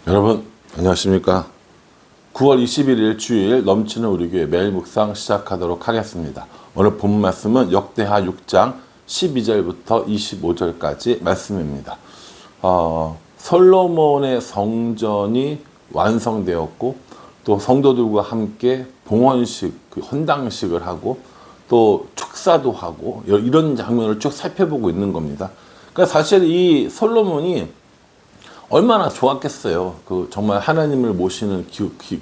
여러분 안녕하십니까. 9월 21일 주일 넘치는 우리 교회 매일 묵상 시작하도록 하겠습니다. 오늘 본 말씀은 역대하 6장 12절부터 25절까지 말씀입니다. 솔로몬의 성전이 완성되었고 또 성도들과 함께 봉헌식, 헌당식을 하고 또 축사도 하고 이런 장면을 쭉 살펴보고 있는 겁니다. 그러니까 사실 이 솔로몬이 얼마나 좋았겠어요. 정말 하나님을 모시는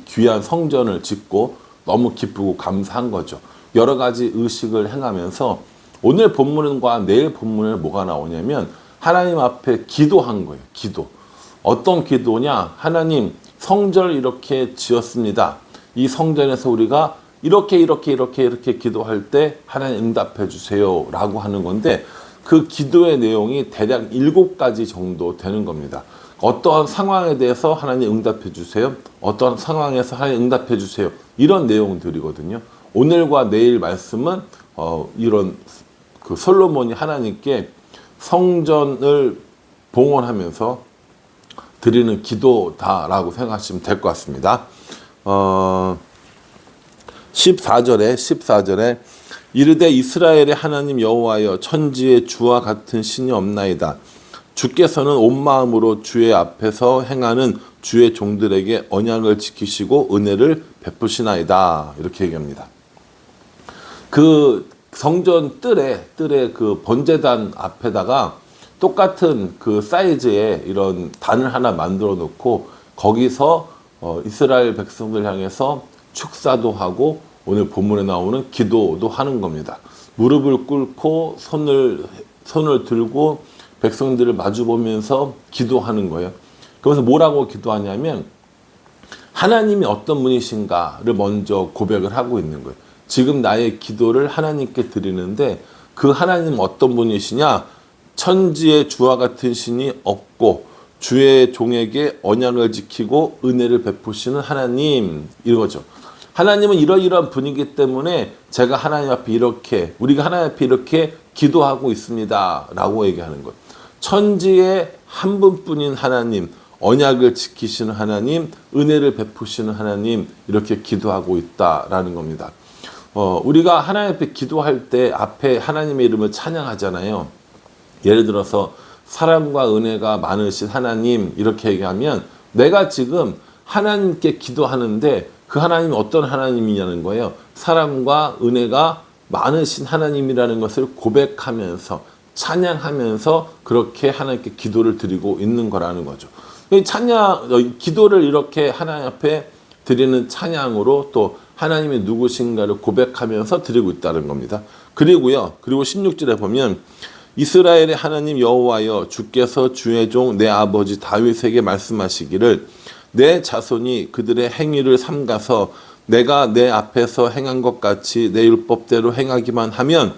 귀한 성전을 짓고 너무 기쁘고 감사한 거죠. 여러 가지 의식을 행하면서 오늘 본문과 내일 본문에 뭐가 나오냐면 하나님 앞에 기도한 거예요. 기도. 어떤 기도냐? 하나님 성전을 이렇게 지었습니다. 이 성전에서 우리가 이렇게 기도할 때 하나님 응답해 주세요 라고 하는 건데 그 기도의 내용이 대략 7가지 정도 되는 겁니다. 어떠한 상황에 대해서 하나님 응답해 주세요. 어떠한 상황에서 하나님 응답해 주세요. 이런 내용들이거든요. 오늘과 내일 말씀은 이런 솔로몬이 하나님께 성전을 봉헌하면서 드리는 기도다라고 생각하시면 될 것 같습니다. 14절에 이르되 이스라엘의 하나님 여호와여 천지에 주와 같은 신이 없나이다. 주께서는 온 마음으로 주의 앞에서 행하는 주의 종들에게 언약을 지키시고 은혜를 베푸시나이다. 이렇게 얘기합니다. 그 성전 뜰에 그 번제단 앞에다가 똑같은 그 사이즈의 이런 단을 하나 만들어 놓고 거기서 이스라엘 백성들 향해서 축사도 하고 오늘 본문에 나오는 기도도 하는 겁니다. 무릎을 꿇고 손을 들고 백성들을 마주보면서 기도하는 거예요. 그래서 뭐라고 기도하냐면 하나님이 어떤 분이신가를 먼저 고백을 하고 있는 거예요. 지금 나의 기도를 하나님께 드리는데 그 하나님은 어떤 분이시냐? 천지에 주와 같은 신이 없고 주의 종에게 언약을 지키고 은혜를 베푸시는 하나님, 이런 거죠. 하나님은 이러이러한 분이기 때문에 제가 하나님 앞에 우리가 하나님 앞에 이렇게 기도하고 있습니다 라고 얘기하는 거예요. 천지에 한 분뿐인 하나님, 언약을 지키시는 하나님, 은혜를 베푸시는 하나님, 이렇게 기도하고 있다라는 겁니다. 우리가 하나님 앞에 기도할 때 앞에 하나님의 이름을 찬양하잖아요. 예를 들어서 사랑과 은혜가 많으신 하나님 이렇게 얘기하면 내가 지금 하나님께 기도하는데 그 하나님이 어떤 하나님이냐는 거예요. 사랑과 은혜가 많으신 하나님이라는 것을 고백하면서 찬양하면서 그렇게 하나님께 기도를 드리고 있는 거라는 거죠. 기도를 이렇게 하나님 앞에 드리는 찬양으로 또 하나님이 누구신가를 고백하면서 드리고 있다는 겁니다. 그리고 16절에 보면 이스라엘의 하나님 여호와여 주께서 주의 종 내 아버지 다윗에게 말씀하시기를 내 자손이 그들의 행위를 삼가서 내가 내 앞에서 행한 것 같이 내 율법대로 행하기만 하면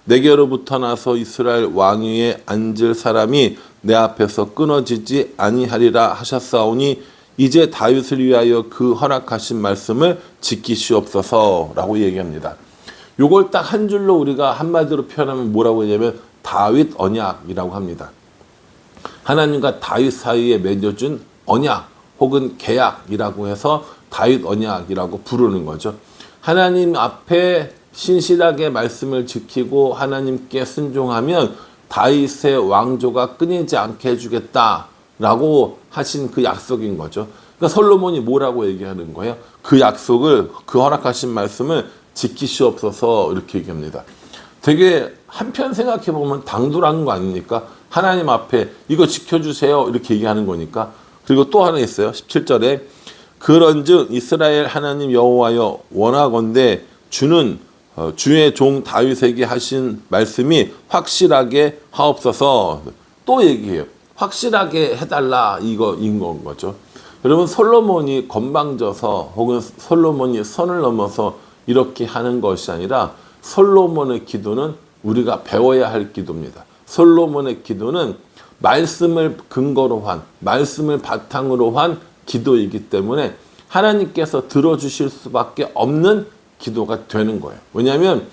내게로부터 나서 이스라엘 왕위에 앉을 사람이 내 앞에서 끊어지지 아니하리라 하셨사오니 이제 다윗을 위하여 그 허락하신 말씀을 지키시옵소서라고 얘기합니다. 요걸 딱 한 줄로 우리가 한마디로 표현하면 뭐라고 하냐면 다윗 언약이라고 합니다. 하나님과 다윗 사이에 맺어준 언약 혹은 계약이라고 해서 다윗 언약이라고 부르는 거죠. 하나님 앞에 신실하게 말씀을 지키고 하나님께 순종하면 다윗의 왕조가 끊이지 않게 해주겠다라고 하신 그 약속인 거죠. 그러니까 솔로몬이 뭐라고 얘기하는 거예요? 그 약속을, 그 허락하신 말씀을 지키시옵소서 이렇게 얘기합니다. 되게 한편 생각해 보면 당돌한 거 아닙니까? 하나님 앞에 이거 지켜주세요 이렇게 얘기하는 거니까. 그리고 또 하나 있어요. 17절에 그런즉 이스라엘 하나님 여호와여 원하건대 주는 주의 종 다윗에게 하신 말씀이 확실하게 하옵소서. 또 얘기해요. 확실하게 해달라 이거인 거죠. 여러분 솔로몬이 건방져서 혹은 솔로몬이 선을 넘어서 이렇게 하는 것이 아니라 솔로몬의 기도는 우리가 배워야 할 기도입니다. 솔로몬의 기도는 말씀을 근거로 한, 말씀을 바탕으로 한 기도이기 때문에 하나님께서 들어주실 수밖에 없는 기도가 되는 거예요. 왜냐하면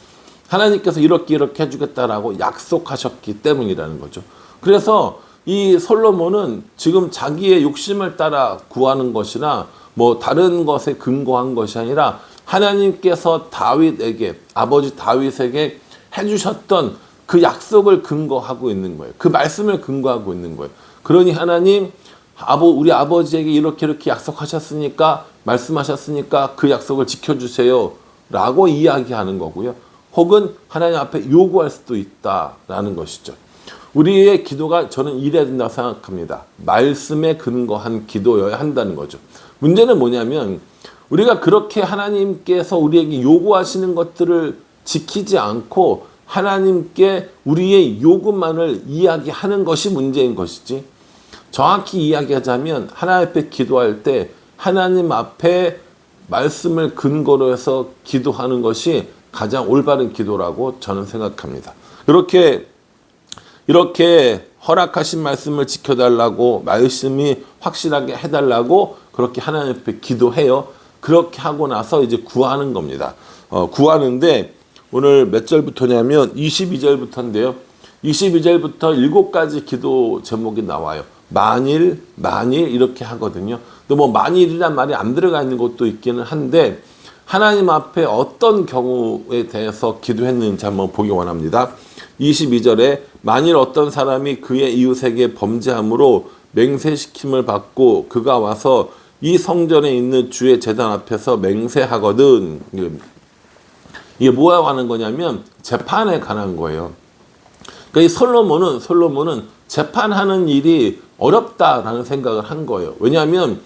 하나님께서 이렇게 해주겠다라고 약속하셨기 때문이라는 거죠. 그래서 이 솔로몬은 지금 자기의 욕심을 따라 구하는 것이나 뭐 다른 것에 근거한 것이 아니라 하나님께서 다윗에게, 아버지 다윗에게 해주셨던 그 약속을 근거하고 있는 거예요. 그 말씀을 근거하고 있는 거예요. 그러니 하나님, 우리 아버지에게 이렇게 약속하셨으니까, 말씀하셨으니까 그 약속을 지켜주세요 라고 이야기하는 거고요. 혹은 하나님 앞에 요구할 수도 있다라는 것이죠. 우리의 기도가 저는 이래야 된다고 생각합니다. 말씀에 근거한 기도여야 한다는 거죠. 문제는 뭐냐면 우리가 그렇게 하나님께서 우리에게 요구하시는 것들을 지키지 않고 하나님께 우리의 요구만을 이야기하는 것이 문제인 것이지, 정확히 이야기하자면 하나님 앞에 기도할 때 하나님 앞에 말씀을 근거로 해서 기도하는 것이 가장 올바른 기도라고 저는 생각합니다. 이렇게 허락하신 말씀을 지켜달라고, 말씀이 확실하게 해달라고 그렇게 하나님 앞에 기도해요. 그렇게 하고 나서 이제 구하는 겁니다. 구하는데 오늘 몇 절부터냐면 22절부터인데요. 22절부터 7가지 기도 제목이 나와요. 만일 이렇게 하거든요. 근데 뭐 만일이란 말이 안 들어가 있는 것도 있기는 한데 하나님 앞에 어떤 경우에 대해서 기도했는지 한번 보기 원합니다. 22절에 만일 어떤 사람이 그의 이웃에게 범죄함으로 맹세시킴을 받고 그가 와서 이 성전에 있는 주의 제단 앞에서 맹세하거든. 이게 뭐라고 하는 거냐면 재판에 관한 거예요. 그러니까 이 솔로몬은 재판하는 일이 어렵다라는 생각을 한 거예요. 왜냐하면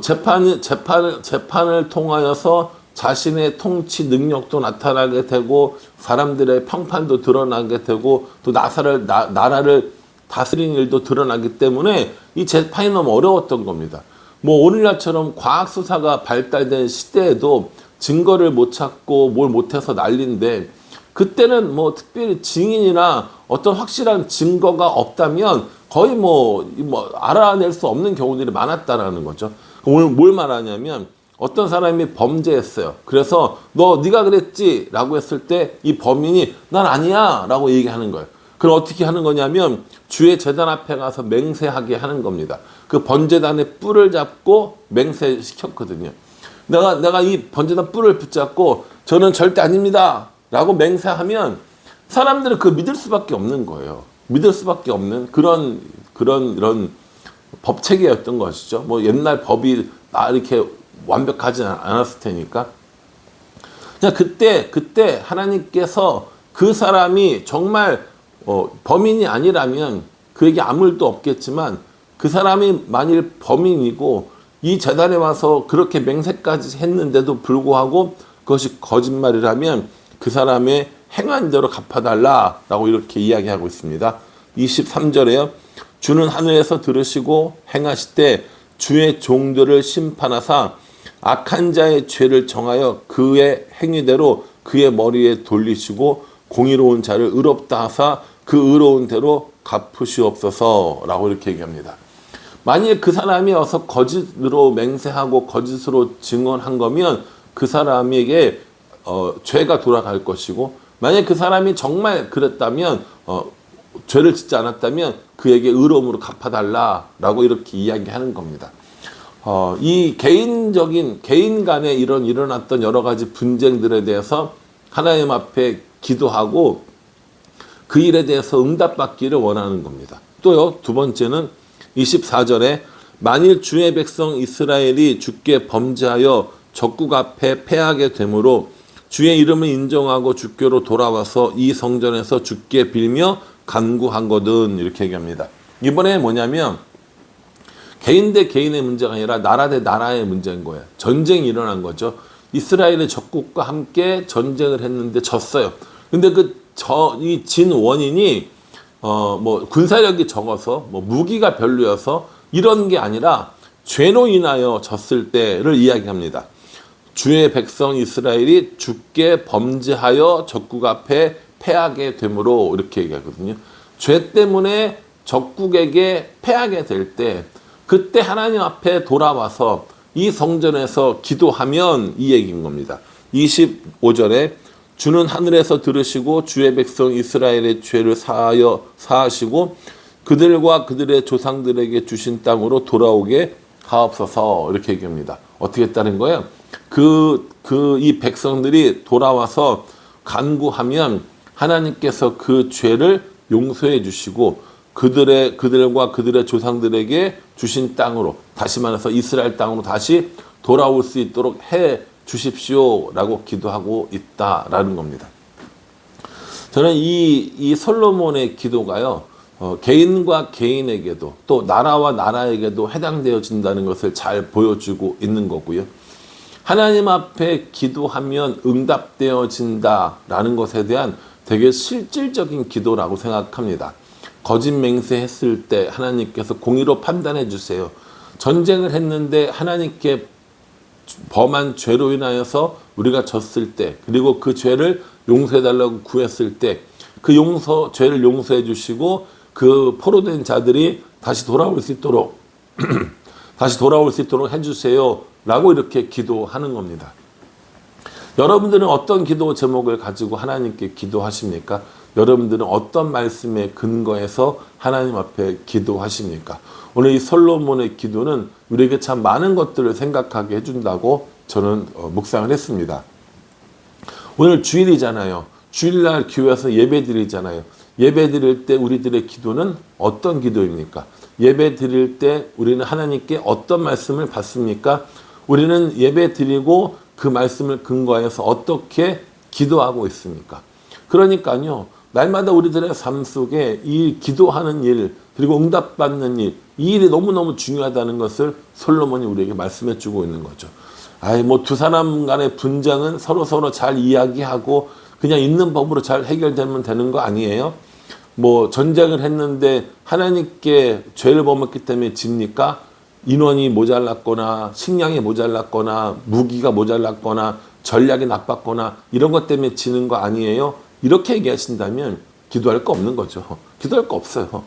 재판을 통하여서 자신의 통치 능력도 나타나게 되고 사람들의 평판도 드러나게 되고 또 나라를 다스리는 일도 드러나기 때문에 이 재판이 너무 어려웠던 겁니다. 뭐 오늘날처럼 과학 수사가 발달된 시대에도 증거를 못 찾고 뭘 못해서 난리인데, 그때는 뭐 특별히 증인이나 어떤 확실한 증거가 없다면 거의 뭐 알아낼 수 없는 경우들이 많았다라는 거죠. 오늘 뭘 말하냐면 어떤 사람이 범죄했어요. 그래서 네가 그랬지 라고 했을 때 이 범인이 난 아니야 라고 얘기하는 거예요. 그럼 어떻게 하는 거냐면 주의 제단 앞에 가서 맹세하게 하는 겁니다. 그 번제단의 뿔을 잡고 맹세시켰거든요. 내가 이 번제단 뿔을 붙잡고 저는 절대 아닙니다 라고 맹세하면 사람들은 그 믿을 수밖에 없는 거예요. 믿을 수밖에 없는 이런 법 체계였던 것이죠. 뭐 옛날 법이 이렇게 완벽하지 않았을 테니까. 그때 하나님께서 그 사람이 정말 범인이 아니라면 그에게 아무 일도 없겠지만, 그 사람이 만일 범인이고 이 재단에 와서 그렇게 맹세까지 했는데도 불구하고 그것이 거짓말이라면 그 사람의 행한 대로 갚아달라라고 이렇게 이야기하고 있습니다. 23절에요. 주는 하늘에서 들으시고 행하시되 주의 종들을 심판하사 악한 자의 죄를 정하여 그의 행위대로 그의 머리에 돌리시고 공의로운 자를 의롭다 하사 그 의로운 대로 갚으시옵소서라고 이렇게 얘기합니다. 만일 그 사람이 와서 거짓으로 맹세하고 거짓으로 증언한 거면 그 사람에게 죄가 돌아갈 것이고, 만약 그 사람이 정말 그랬다면 죄를 짓지 않았다면 그에게 의로움으로 갚아달라라고 이렇게 이야기하는 겁니다. 이 개인 간에 일어났던 여러 가지 분쟁들에 대해서 하나님 앞에 기도하고 그 일에 대해서 응답받기를 원하는 겁니다. 또요, 두 번째는 24절에 만일 주의 백성 이스라엘이 주께 범죄하여 적국 앞에 패하게 되므로 주의 이름을 인정하고 주께로 돌아와서 이 성전에서 주께 빌며 간구한거든, 이렇게 얘기합니다. 이번에 뭐냐면 개인 대 개인의 문제가 아니라 나라 대 나라의 문제인 거예요. 전쟁이 일어난 거죠. 이스라엘의 적국과 함께 전쟁을 했는데 졌어요. 근데 이 진 원인이 뭐 군사력이 적어서 뭐 무기가 별로여서 이런 게 아니라 죄로 인하여 졌을 때를 이야기합니다. 주의 백성 이스라엘이 주께 범죄하여 적국 앞에 패하게 되므로 이렇게 얘기하거든요. 죄 때문에 적국에게 패하게 될 때 그때 하나님 앞에 돌아와서 이 성전에서 기도하면 이 얘기인 겁니다. 25절에 주는 하늘에서 들으시고 주의 백성 이스라엘의 죄를 사하시고 그들과 그들의 조상들에게 주신 땅으로 돌아오게 하옵소서. 이렇게 얘기합니다. 어떻게 했다는 거예요? 이 백성들이 돌아와서 간구하면 하나님께서 그 죄를 용서해 주시고 그들과 그들의 조상들에게 주신 땅으로, 다시 말해서 이스라엘 땅으로 다시 돌아올 수 있도록 해 주십시오라고 기도하고 있다라는 겁니다. 저는 이 솔로몬의 기도가요, 개인과 개인에게도 또 나라와 나라에게도 해당되어진다는 것을 잘 보여주고 있는 거고요. 하나님 앞에 기도하면 응답되어진다라는 것에 대한 되게 실질적인 기도라고 생각합니다. 거짓 맹세했을 때 하나님께서 공의로 판단해 주세요. 전쟁을 했는데 하나님께 범한 죄로 인하여서 우리가 졌을 때, 그리고 그 죄를 용서해달라고 구했을 때 그 죄를 용서해 주시고 그 포로된 자들이 다시 돌아올 수 있도록 해주세요 라고 이렇게 기도하는 겁니다. 여러분들은 어떤 기도 제목을 가지고 하나님께 기도하십니까? 여러분들은 어떤 말씀에 근거해서 하나님 앞에 기도하십니까? 오늘 이 솔로몬의 기도는 우리에게 참 많은 것들을 생각하게 해준다고 저는 묵상을 했습니다. 오늘 주일이잖아요. 주일날 교회에서 예배 드리잖아요. 예배 드릴 때 우리들의 기도는 어떤 기도입니까? 예배 드릴 때 우리는 하나님께 어떤 말씀을 받습니까? 우리는 예배 드리고 그 말씀을 근거해서 어떻게 기도하고 있습니까? 그러니까요, 날마다 우리들의 삶 속에 이 기도하는 일, 그리고 응답받는 일, 이 일이 너무너무 중요하다는 것을 솔로몬이 우리에게 말씀해 주고 있는 거죠. 두 사람 간의 분쟁은 서로 잘 이야기하고 그냥 있는 법으로 잘 해결되면 되는 거 아니에요? 전쟁을 했는데 하나님께 죄를 범했기 때문에 집니까? 인원이 모자랐거나 식량이 모자랐거나 무기가 모자랐거나 전략이 나빴거나 이런 것 때문에 지는 거 아니에요? 이렇게 얘기하신다면 기도할 거 없는 거죠. 기도할 거 없어요.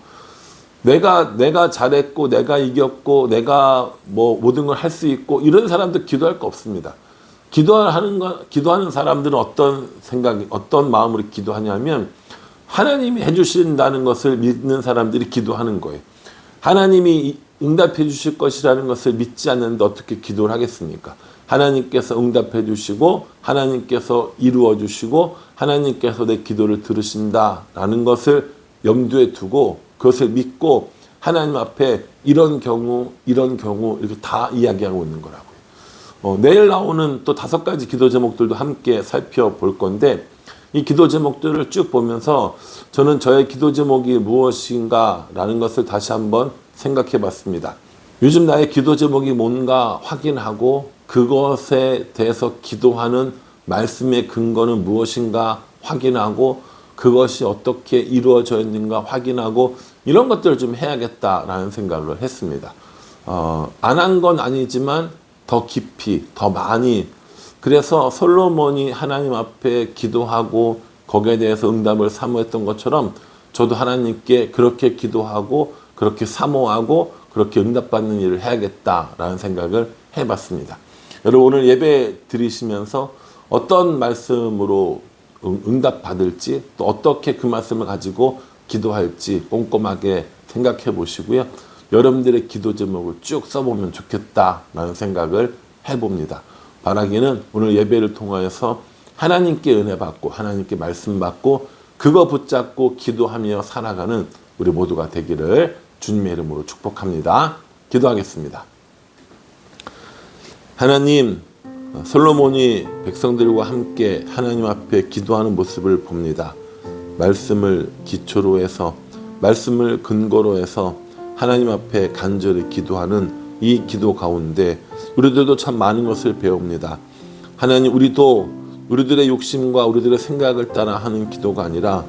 내가 잘했고 내가 이겼고 내가 모든 걸 할 수 있고 이런 사람들 기도할 거 없습니다. 기도하는 사람들은 어떤 마음으로 기도하냐면 하나님이 해주신다는 것을 믿는 사람들이 기도하는 거예요. 하나님이 응답해 주실 것이라는 것을 믿지 않는데 어떻게 기도를 하겠습니까? 하나님께서 응답해 주시고 하나님께서 이루어 주시고 하나님께서 내 기도를 들으신다라는 것을 염두에 두고 그것을 믿고 하나님 앞에 이런 경우 이렇게 다 이야기하고 있는 거라고요. 내일 나오는 또 5가지 기도 제목들도 함께 살펴볼 건데 이 기도 제목들을 쭉 보면서 저는 저의 기도 제목이 무엇인가라는 것을 다시 한번 생각해 봤습니다. 요즘 나의 기도 제목이 뭔가 확인하고 그것에 대해서 기도하는 말씀의 근거는 무엇인가 확인하고 그것이 어떻게 이루어져 있는가 확인하고 이런 것들을 좀 해야겠다라는 생각을 했습니다. 안 한 건 아니지만 더 깊이, 더 많이. 그래서 솔로몬이 하나님 앞에 기도하고 거기에 대해서 응답을 사모했던 것처럼 저도 하나님께 그렇게 기도하고 그렇게 사모하고 그렇게 응답받는 일을 해야겠다라는 생각을 해봤습니다. 여러분 오늘 예배 드리시면서 어떤 말씀으로 응답받을지 또 어떻게 그 말씀을 가지고 기도할지 꼼꼼하게 생각해 보시고요. 여러분들의 기도 제목을 쭉 써보면 좋겠다라는 생각을 해봅니다. 바라기는 오늘 예배를 통하여서 하나님께 은혜 받고 하나님께 말씀 받고 그거 붙잡고 기도하며 살아가는 우리 모두가 되기를 주님의 이름으로 축복합니다. 기도하겠습니다. 하나님, 솔로몬이 백성들과 함께 하나님 앞에 기도하는 모습을 봅니다. 말씀을 기초로 해서 말씀을 근거로 해서 하나님 앞에 간절히 기도하는 이 기도 가운데 우리들도 참 많은 것을 배웁니다. 하나님, 우리들의 욕심과 우리들의 생각을 따라 하는 기도가 아니라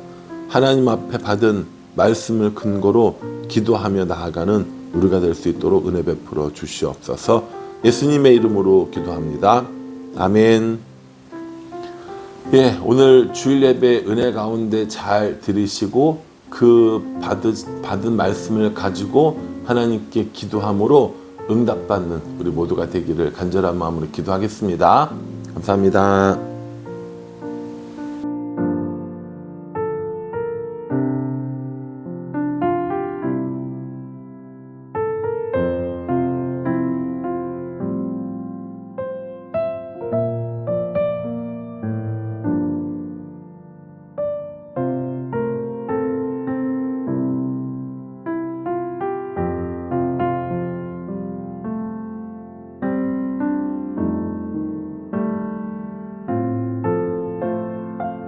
하나님 앞에 받은 말씀을 근거로 기도하며 나아가는 우리가 될 수 있도록 은혜 베풀어 주시옵소서. 예수님의 이름으로 기도합니다. 아멘. 오늘 주일 예배 은혜 가운데 잘 들으시고 그 받은 말씀을 가지고 하나님께 기도함으로 응답받는 우리 모두가 되기를 간절한 마음으로 기도하겠습니다. 감사합니다.